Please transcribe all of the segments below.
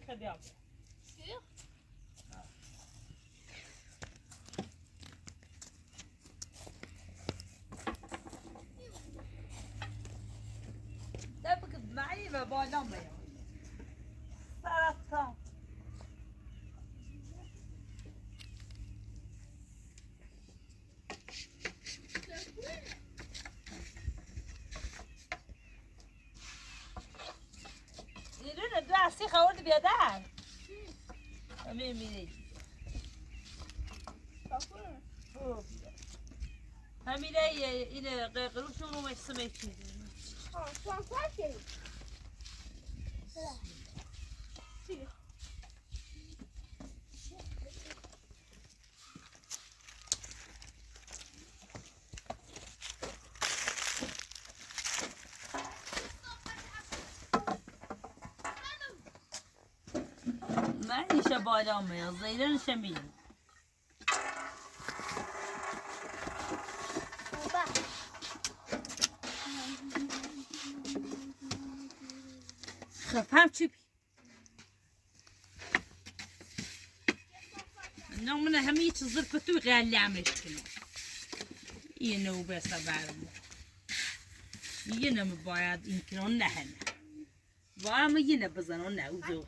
très bien. Sûr? تبقى معي بابا نمي سرطان يرون دو عسي خورد بيدار امين ميني همین اینه قیقلوشون رو مسمه چیزی شوان ساکه من ایشه بالا میاد زیرنش میاد خفهم چی بی من همه چیز زرفتو غلی عمش کنم اینو بس برم اینو باید این کنون نهنه و اما اینو بزنون نه اوزو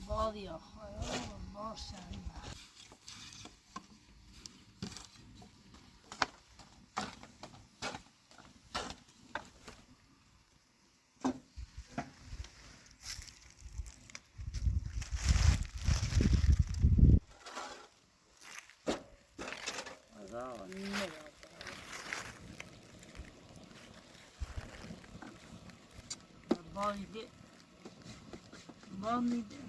باقی آخواه باشن باقی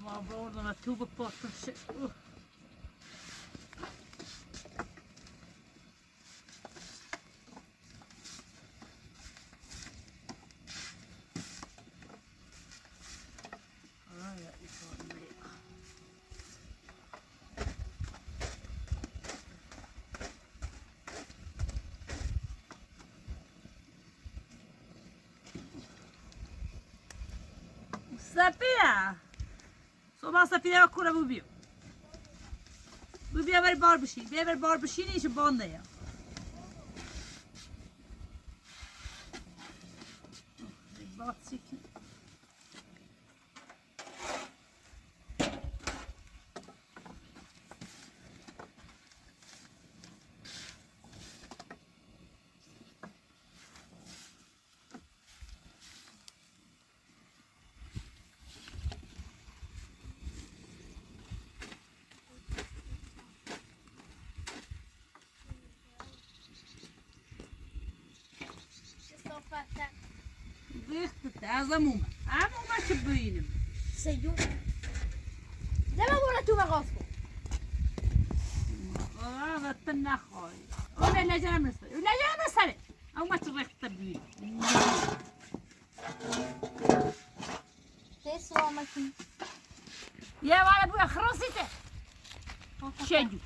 ما بردم تو به پاتم شد سفیه صبح سفیه و کوره بو بیا بری بار بشین بیا بری بار بشین ایش بانده یا بات سیکی ریخت از امومه چه بینیم سیون دمه برو تو مغاز کن غلط نخواهی اون لجنم نسره امومه چه ریخت بینیم تیس و آمکن یه والا بویا خروسیته شجو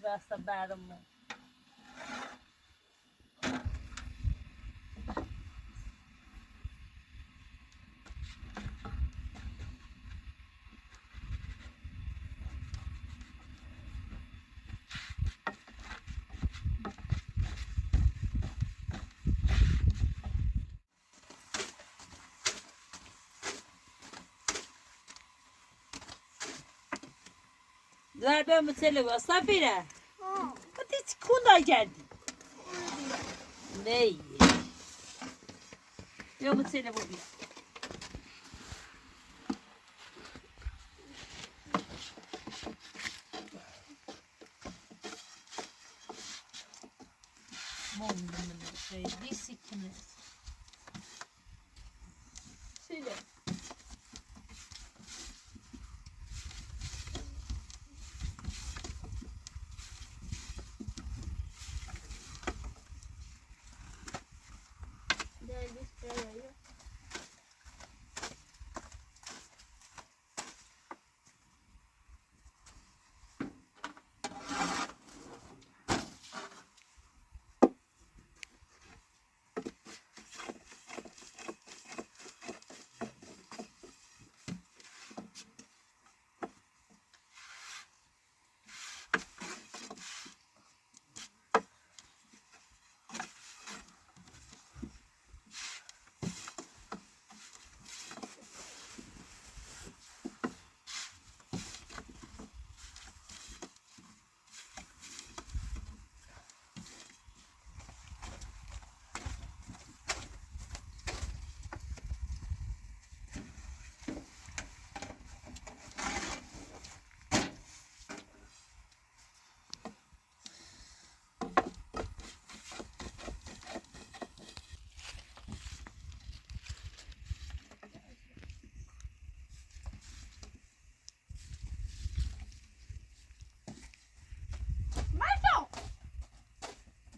Basta barma. Ver ben bu telefonu. Safire. Hadi hiç kunda geldi. Ne iyi. Ben bu telefonu bir. Disiplinez. Söyle.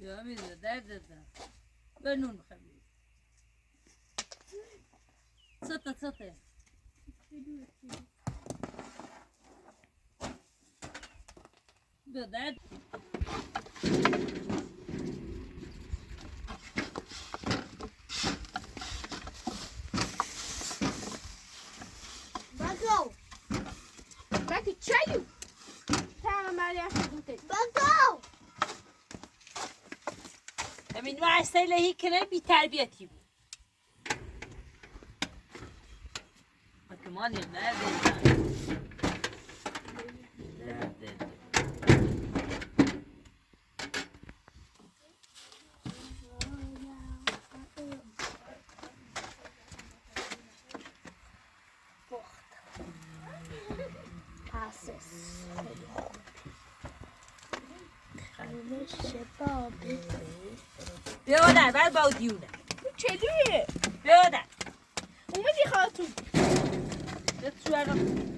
يا ميزة ده بنون خبيث سطة ده بگو بگو چایو تمام مریم بگو همین واسطه هی کنه بی تربیتی بود مکمانی nerede پاسس شبابی بیادر بر با دیونه چلویه بیادر اومدی خاتون بتوانم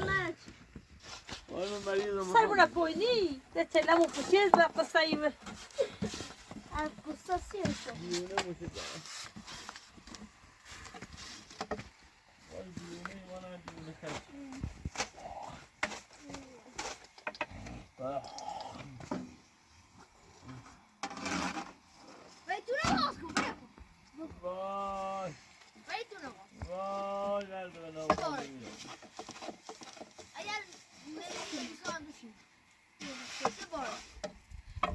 نه وانا مریضم سایمون پوینی ده تلمو پوچیز رفت سایم از قصاصی هستم دیونه موشه دارم وای دیونه وانا دیونه خیلی وای تو نماز کن بیا کن وای وای تو نماز وای نردو نو اگر نمی‌کنم بشین چه بار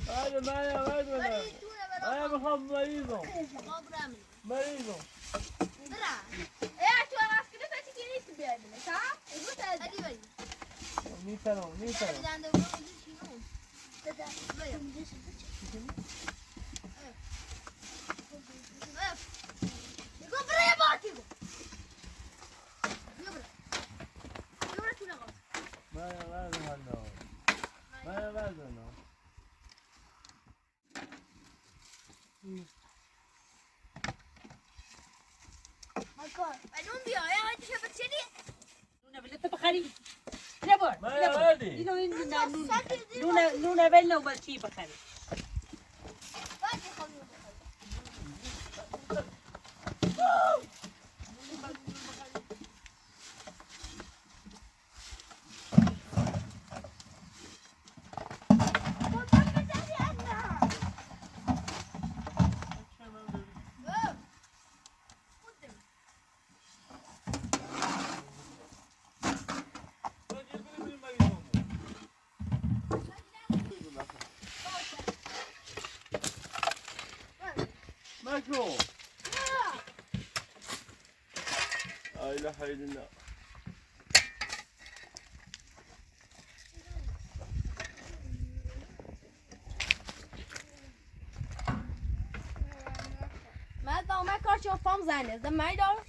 هذا معايا هذا ولی تو انا نبرم بخاف مريضه ما برم مريضه برم اگر تو نماز کنی تو چی نیست بیای بله تا رو تا اگه بایی میتونم دنده برو چی بیا Digo, pero ya va, digo. Digo, pero tú no vas. ما بزنم Marco, en un día, ¿eh? ¿Qué se percibe? نونه بلت بخری نبار ما ولدي اینو این نونه ول نو بچی بخری بعد يخلوه. ماكرو لا اله الا الله من دامه کار شو پام زنه ده می دار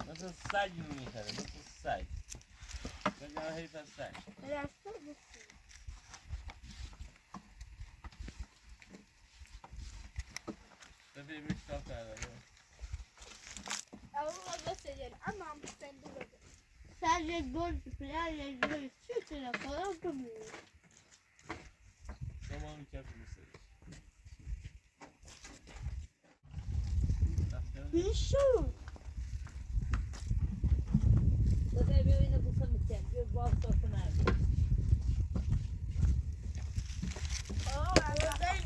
مثل الساج میخره مثل الساج بگم حیف الساج بفهمی چیکار کرده Sadece gol falan gol sütüne falan durmuyor. شما هم کف میسازی Bicho! داده بیا اینو بکنم کن بیا باز تو نرد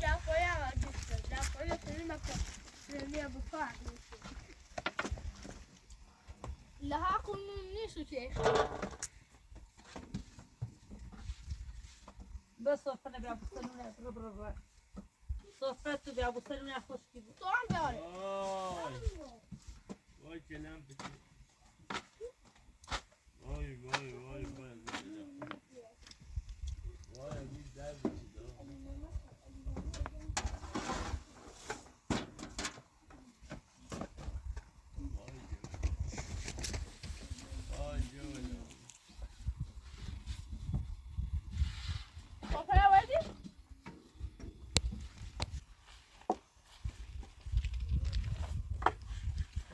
Já foi a dica, já foi a segunda minha bufada. لها كل نيسو شيخ. بس صفنا بیا بسنونه برو صفت بیا بسنونه خوش کی تو هم بیاره. وای کنم بچه وای وای وای وای وای بی در بچه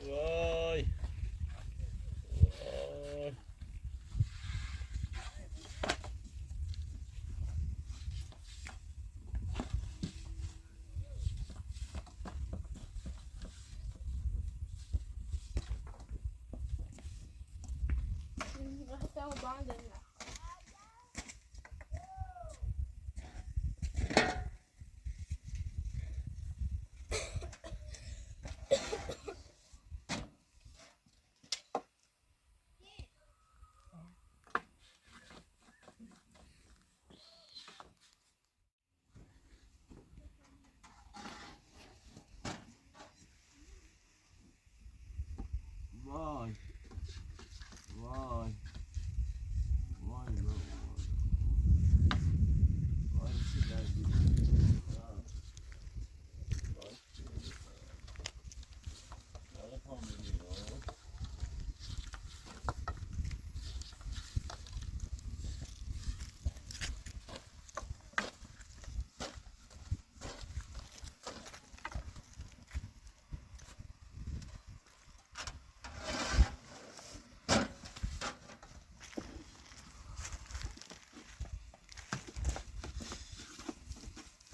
وای وای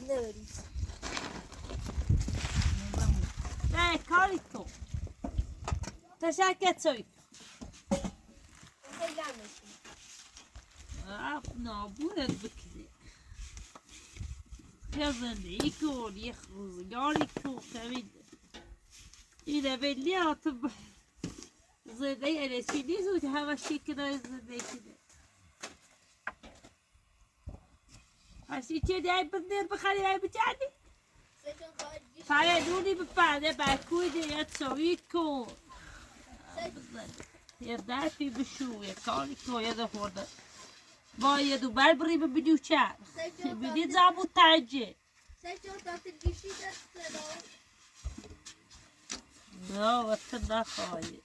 نبریز نه کاری تو تشکر سوی خیلی نمیشی نابونت بکنی یه زندگی کن یه روزگاری کن خمید اینه بلی ها تو زندگی انشی نیست و همه شکل زندگی کنه هشتی چه دیگه بندر بخری های بچردی فردونی بپرده برکوی دیگه سوی کن یه درفی بشو یه کاری کن یه خورده با یه دو بر بری ببینیو چر ببینی زبون ترجه سجاد داتر گیشی دست داد نه وقت نخواهی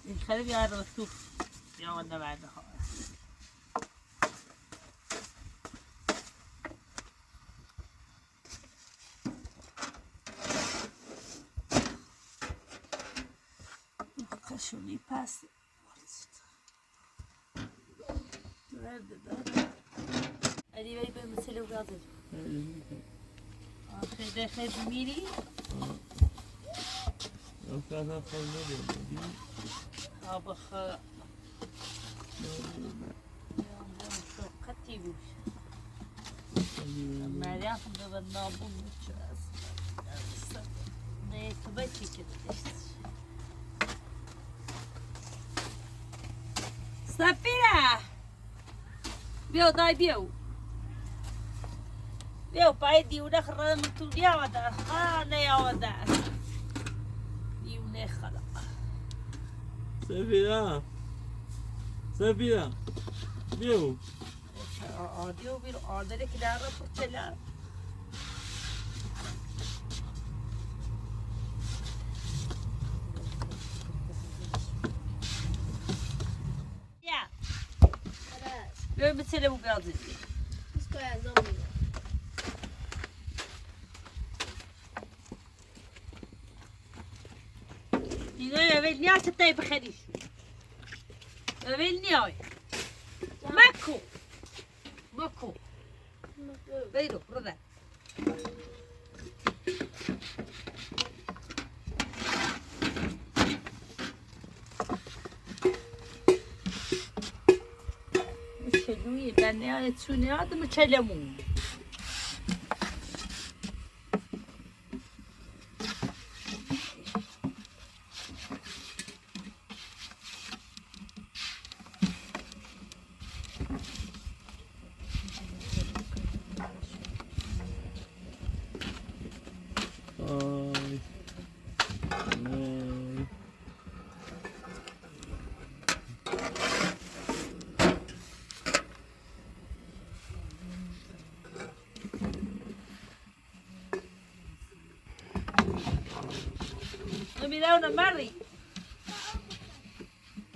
این خیلی بیار رو تو یا من نبرده ها خشونی پس ادی بایی به مثل او رازه خیلی خیلی میری افتادم خیلی نبودی آب خا شوقتی بوش مریم به نابون میشه نه تو بچی که سفیره بیو دای بیو بیو پای دیونه خرم تو نیاده خانه یاده دیونه خلا سفیره بیو آدیو بیرو آدره که در رو پرچلا یا بیو مثل او بیازی بسکو ازم میگه دیگه اول نیاز تای بخریش اول نیای مکو مکو بیرو برده شلویی بنده های چونه آدم چلمون نمیده اونم مری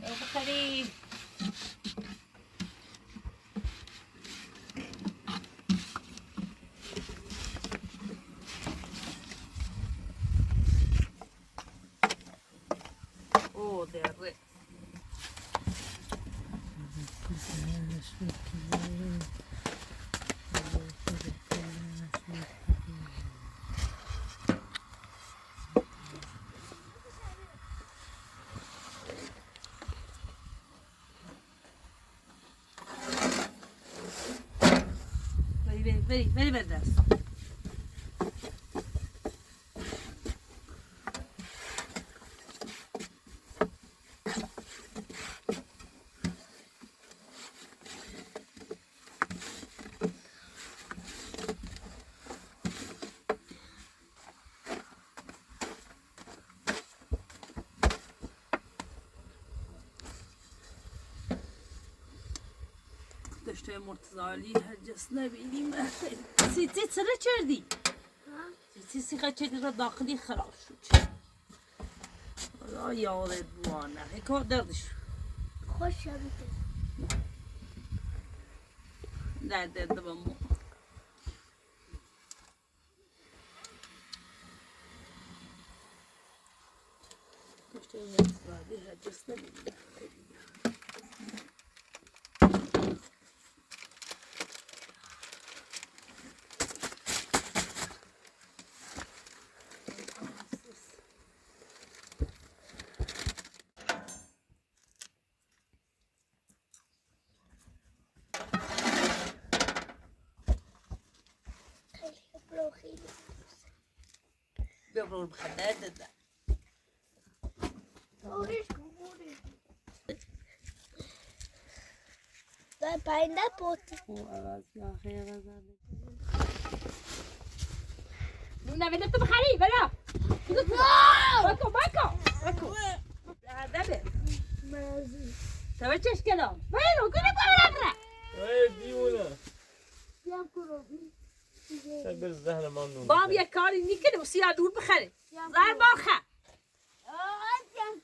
بخری او دره بری بردست داشته مرتضالی هرجس نبینیم سیتی سره چردی سیتی خچه را داخلی خراب شد را یادت بوانه کار دردش خوش شدید درد بامو داشته مرتضالی هرجس نبینیم ببرون بخدا دادا ده پاینده پوت نونه بده تو بخری برا باکو دبه تو چش کلام برو کنه برا ای دیونه سبر زهر من نون بام یک کاری نیکنه و سیاه دور بخره زهر بارخه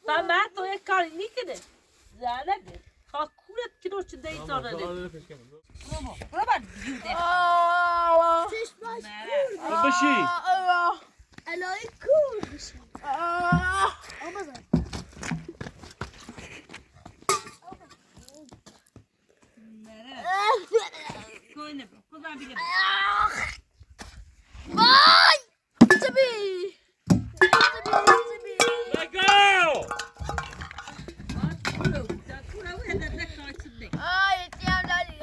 من تو یک کاری نیکنه زهر نده خواه کورت کنو چه دیزانه ده برو بر بیوده بشی الهی کور بشه آمازن کنه برو کدام بیگه وای تبی لگو آی تیم دادی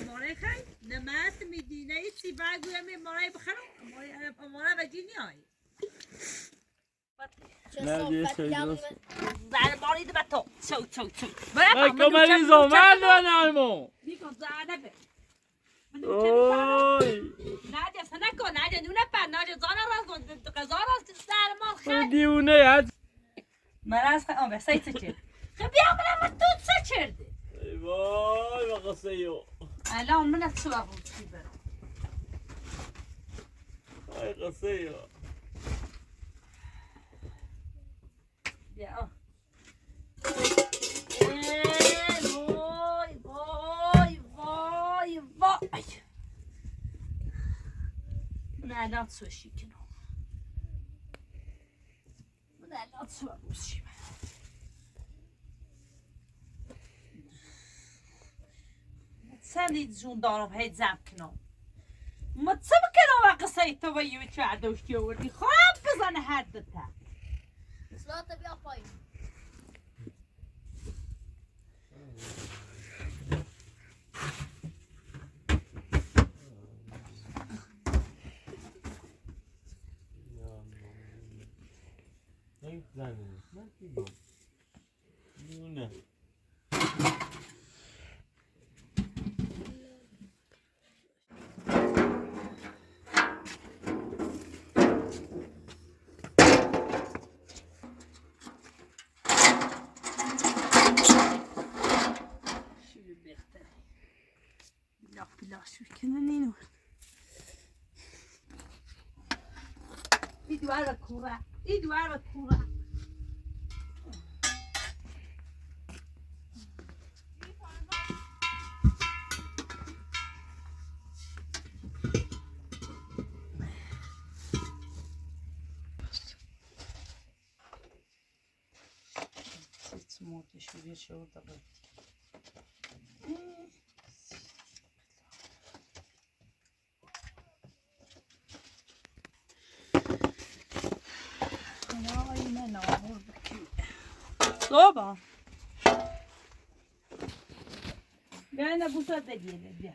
اماره خی نمات میدینه سی باگوی می اماره بخرم اماره بجی نیای نرگس شایدوس زن ماری دو تو چو لگو مریضو من نایمو میکن زنه به اوی نادیا سنکو نادیا نونه پر نادیا زانا راز کن قزار راز سر مال خی دیونه هست مرز خی آمه سی چه خب بیا برم تو چه چرده ای وای و قصه یو الان من تو بود چی برم ای قصه یو بیا وای من الان سوشی کنم من الان سوشی سندید جون دارم هید زم کنم ما چه بکنم و قصه تو و یه چه عدوشتی آوردی خواب بزنه حد تا سلات بیا پایین نه زنی من دیگم دیونه شو بهتره بیلاش میکنن اینو ای دوار کوره Смотришь, вечер давай. نه نامور بکی. صبح. بیا نه بوسه دیگه بیا.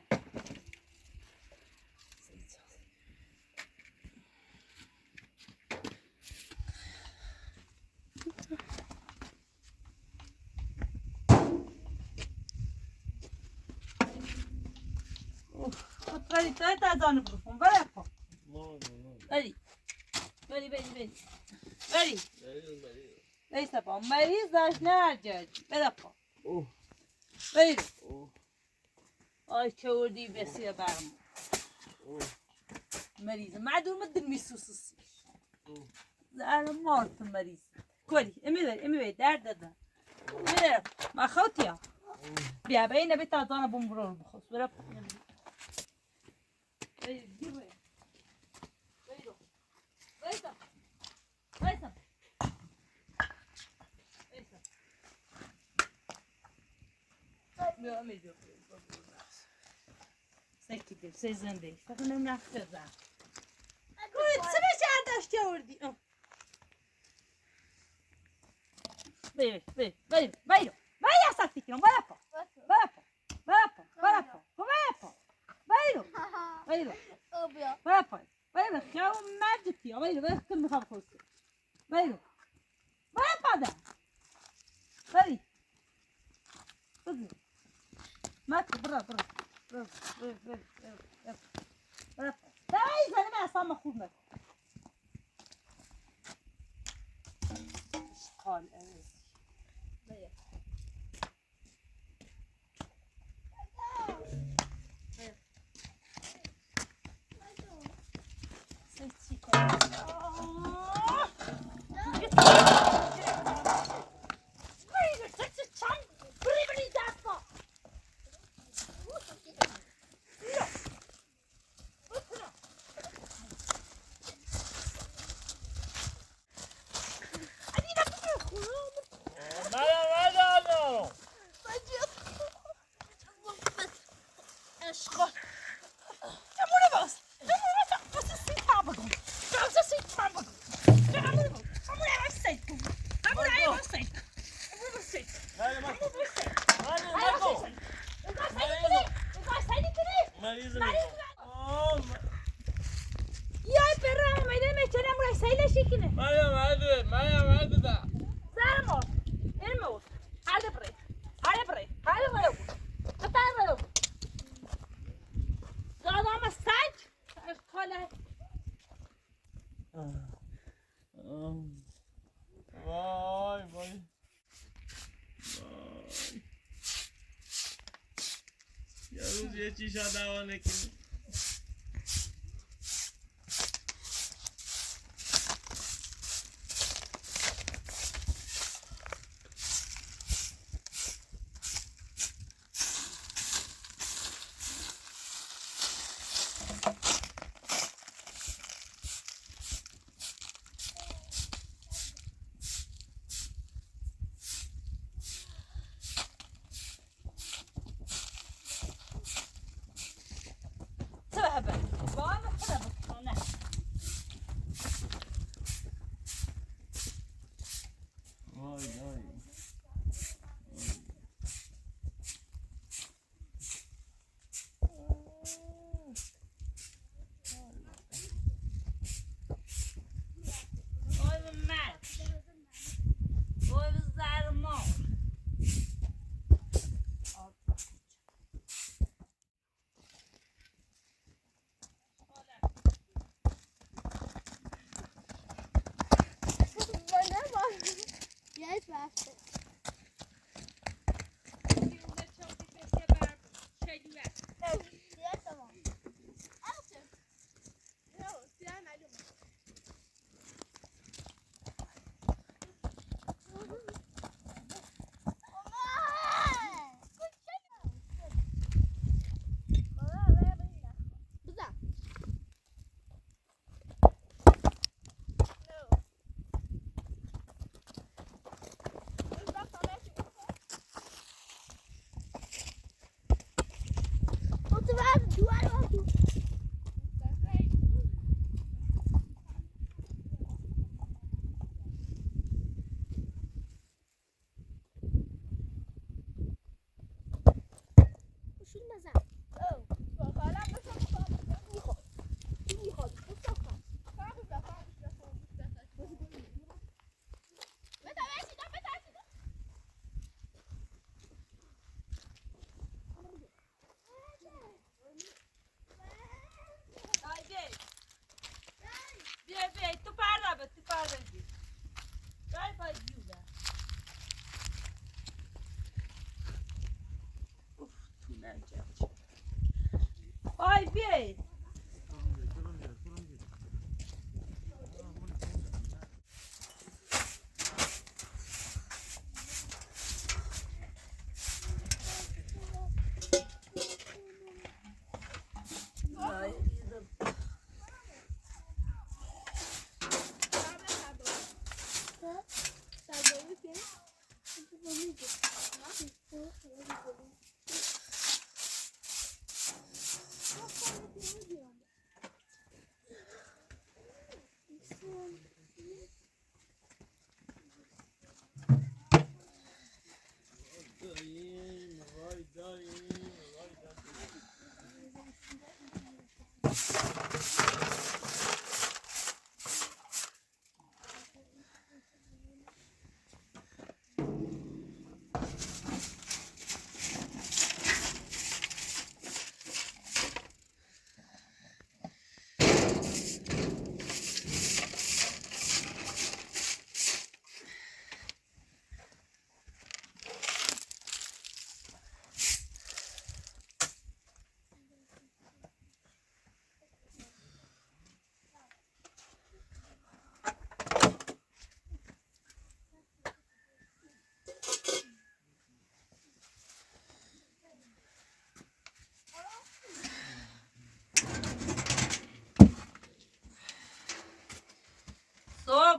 Vedi, te ta zanı bulsun. Ver yapma. Vedi. Vedi. Neyse bak. Meriz daş ne harcayacak? Ver yapma. Vedi. Ay çavurdu besiye barım. Meriz. معدول مدن میسوسس. زعل مارت مریض. کولی. امی بی درد دادن. میره. ما خوتیا. بیا بینه بیت آدانه بمبرون بخوس. برا. Sekidir, sezon değil. Sakın emrah kızlar. Koy, sıra çağdaş çağırdı. Ver. Vai, saktikin, vai yapma. وينو وينو ابيض بابا وينو خاو ماجتي وينو وين كل مخاف خوش وينو بابا ده بري خذ ما برا برا برا برا برا داي زلمه عصام اخوك مات قال وای وای یه روز یه چیشا دوانه کنی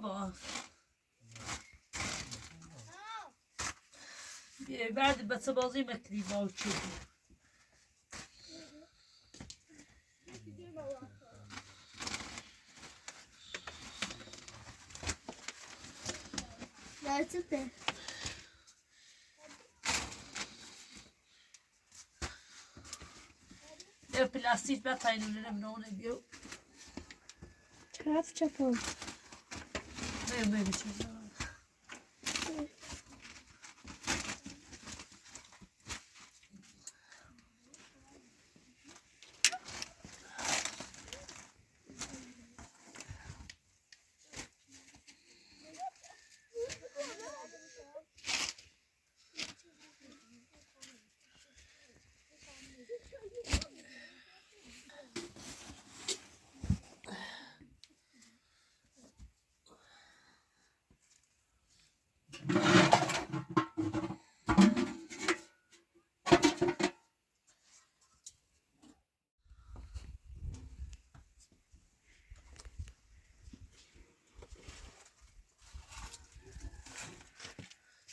بابا بعد بس بازی مکلی ما چی Gerçekten. ne plastik ben taynılarım ne onu diyor Çarp çapalım. ne biçim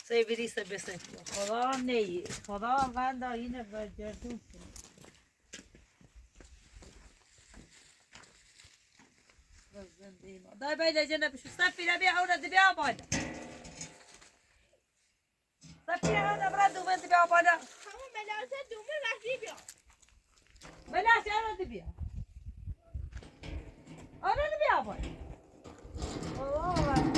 Sevgili ise besin. Falan neyi? Falan ben de yine becerdim. Dai bella gente, sta fino a una di mia moglie. Sta fino a una branda dove di mia moglie. Tamam Melase dumu rakip ya. Bella c'è una di mia. Una di mia moglie. Oh,